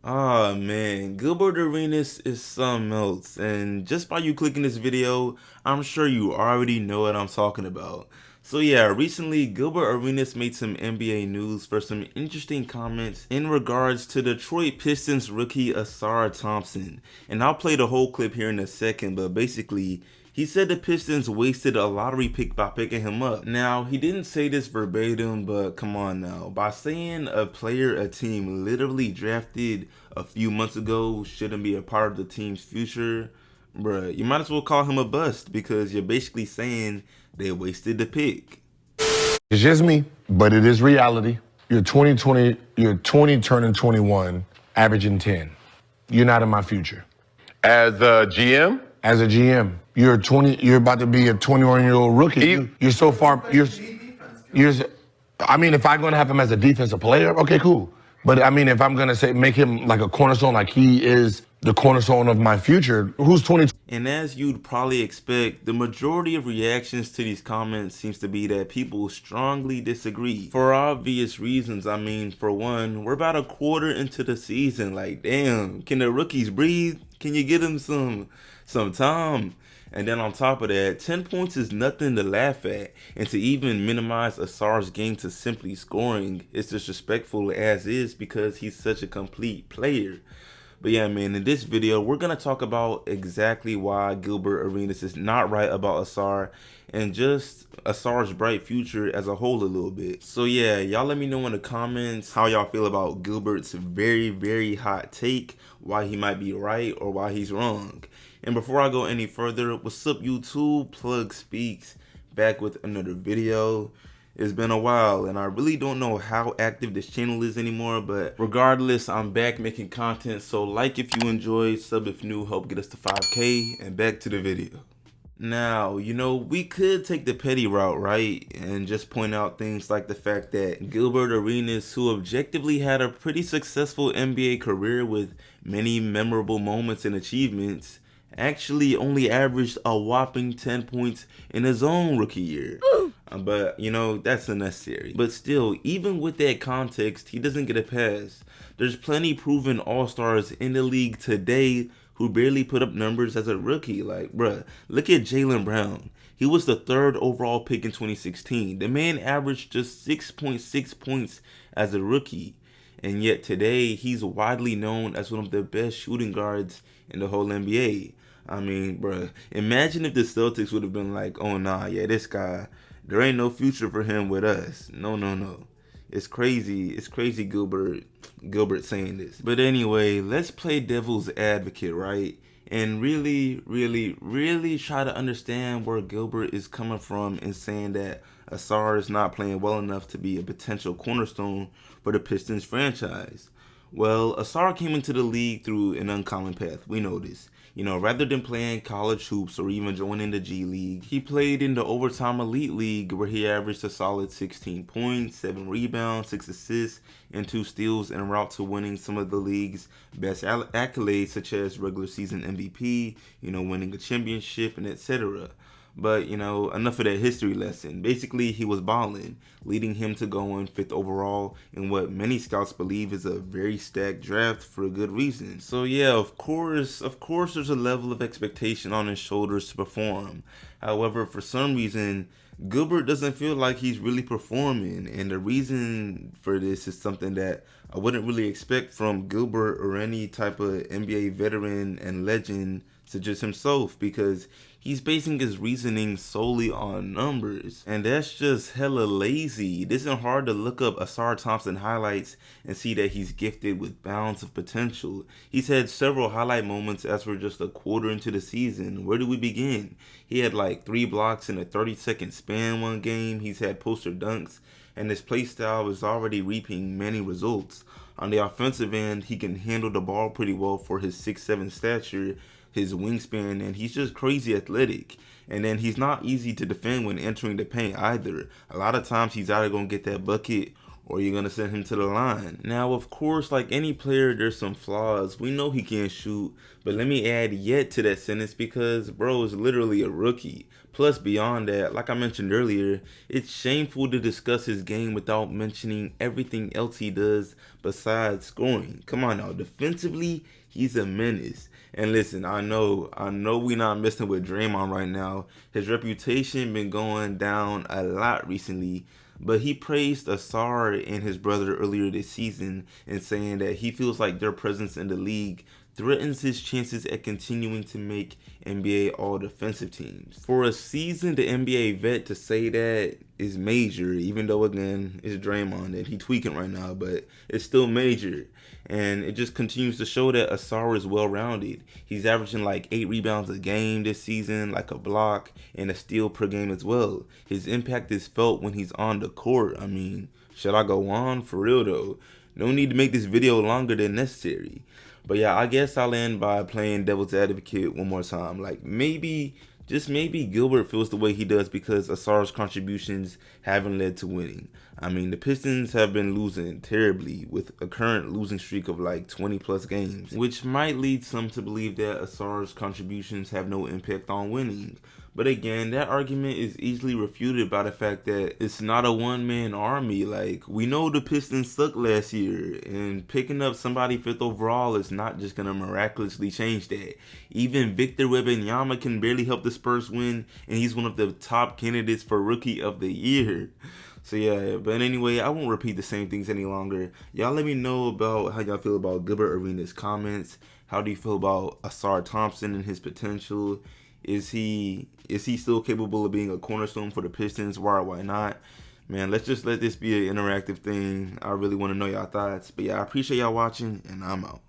Ah man, Gilbert Arenas is something else, and just by you clicking this video, I'm sure you already know what I'm talking about. So yeah, recently Gilbert Arenas made some NBA news for some interesting comments in regards to Detroit Pistons rookie Ausar Thompson. And I'll play the whole clip here in a second, but basically, he said the Pistons wasted a lottery pick by picking him up. Now, he didn't say this verbatim, but come on now. By saying a player a team literally drafted a few months ago shouldn't be a part of the team's future, bruh, you might as well call him a bust because you're basically saying they wasted the pick. It's just me, but it is reality. You're 20 turning 21, averaging 10. You're not in my future. As a GM? As a GM, you're about to be a 21-year-old rookie. You're so far, I mean, if I'm gonna have him as a defensive player, okay, cool. But I mean, if I'm gonna say make him like a cornerstone, like he is the cornerstone of my future, who's 20? And as you'd probably expect, the majority of reactions to these comments seems to be that people strongly disagree. For obvious reasons. I mean, for one, we're about a quarter into the season. Like, damn, can the rookies breathe? Can you get them some time? And then on top of that, 10 points is nothing to laugh at, and to even minimize Ausar's game to simply scoring is disrespectful as is because he's such a complete player. But yeah, man, in this video, we're going to talk about exactly why Gilbert Arenas is not right about Ausar and just Ausar's bright future as a whole a little bit. So yeah, y'all let me know in the comments how y'all feel about Gilbert's very, very hot take, why he might be right or why he's wrong. And before I go any further, what's up YouTube? Plug Speaks, back with another video. It's been a while and I really don't know how active this channel is anymore, but regardless, I'm back making content. So like if you enjoy, sub if new, help get us to 5K, and back to the video. Now, you know, we could take the petty route, right? And just point out things like the fact that Gilbert Arenas, who objectively had a pretty successful NBA career with many memorable moments and achievements, actually only averaged a whopping 10 points in his own rookie year. But, you know, that's unnecessary. But still, even with that context, he doesn't get a pass. There's plenty proven all-stars in the league today who barely put up numbers as a rookie. Like, bruh, look at Jaylen Brown. He was the 3rd overall pick in 2016. The man averaged just 6.6 points as a rookie. And yet today, he's widely known as one of the best shooting guards in the whole NBA. I mean, bruh, imagine if the Celtics would have been like, oh nah, yeah, this guy, there ain't no future for him with us. No. It's crazy Gilbert saying this. But anyway, let's play devil's advocate, right? And really try to understand where Gilbert is coming from in saying that Ausar is not playing well enough to be a potential cornerstone for the Pistons franchise. Well, Ausar came into the league through an uncommon path. We know this. You know, rather than playing college hoops or even joining the G League, he played in the Overtime Elite League where he averaged a solid 16 points, 7 rebounds, 6 assists, and 2 steals en route to winning some of the league's best accolades such as regular season MVP, you know, winning a championship, and etc. But, you know, enough of that history lesson. Basically, he was balling, leading him to going 5th overall in what many scouts believe is a very stacked draft for a good reason. So yeah, of course, there's a level of expectation on his shoulders to perform. However, for some reason, Gilbert doesn't feel like he's really performing. And the reason for this is something that I wouldn't really expect from Gilbert or any type of NBA veteran and legend such as himself, because he's basing his reasoning solely on numbers, and that's just hella lazy. It isn't hard to look up Ausar Thompson highlights and see that he's gifted with bounds of potential. He's had several highlight moments as we're just a quarter into the season. Where do we begin? He had like 3 blocks in a 30-second span one game. He's had poster dunks, and his play style is already reaping many results. On the offensive end, he can handle the ball pretty well for his 6'7" stature, his wingspan, and he's just crazy athletic. And then he's not easy to defend when entering the paint either. A lot of times he's either going to get that bucket or you're gonna send him to the line. Now, of course, like any player, there's some flaws. We know he can't shoot, but let me add yet to that sentence because bro is literally a rookie. Plus, beyond that, like I mentioned earlier, it's shameful to discuss his game without mentioning everything else he does besides scoring. Come on now, defensively, he's a menace. And listen, I know we not messing with Draymond right now. His reputation been going down a lot recently. But he praised Ausar and his brother earlier this season in saying that he feels like their presence in the league threatens his chances at continuing to make NBA all-defensive teams. For a seasoned NBA vet to say that is major, even though again it's Draymond and he tweaking right now, but it's still major. And it just continues to show that Ausar is well-rounded. He's averaging like 8 rebounds a game this season, like a block, and a steal per game as well. His impact is felt when he's on the court. I mean, should I go on? For real though. No need to make this video longer than necessary. But yeah, I guess I'll end by playing devil's advocate one more time. Like maybe, just maybe Gilbert feels the way he does because Ausar's contributions haven't led to winning. I mean, the Pistons have been losing terribly with a current losing streak of like 20 plus games, which might lead some to believe that Ausar's contributions have no impact on winning. But again, that argument is easily refuted by the fact that it's not a one-man army. Like, we know the Pistons sucked last year, and picking up somebody 5th overall is not just going to miraculously change that. Even Victor Wembanyama can barely help the Spurs win, and he's one of the top candidates for Rookie of the Year. So yeah, but anyway, I won't repeat the same things any longer. Y'all let me know about how y'all feel about Gilbert Arenas' comments. How do you feel about Ausar Thompson and his potential? Is he still capable of being a cornerstone for the Pistons? Why or why not? Man, let's just let this be an interactive thing. I really want to know y'all thoughts. But yeah, I appreciate y'all watching, and I'm out.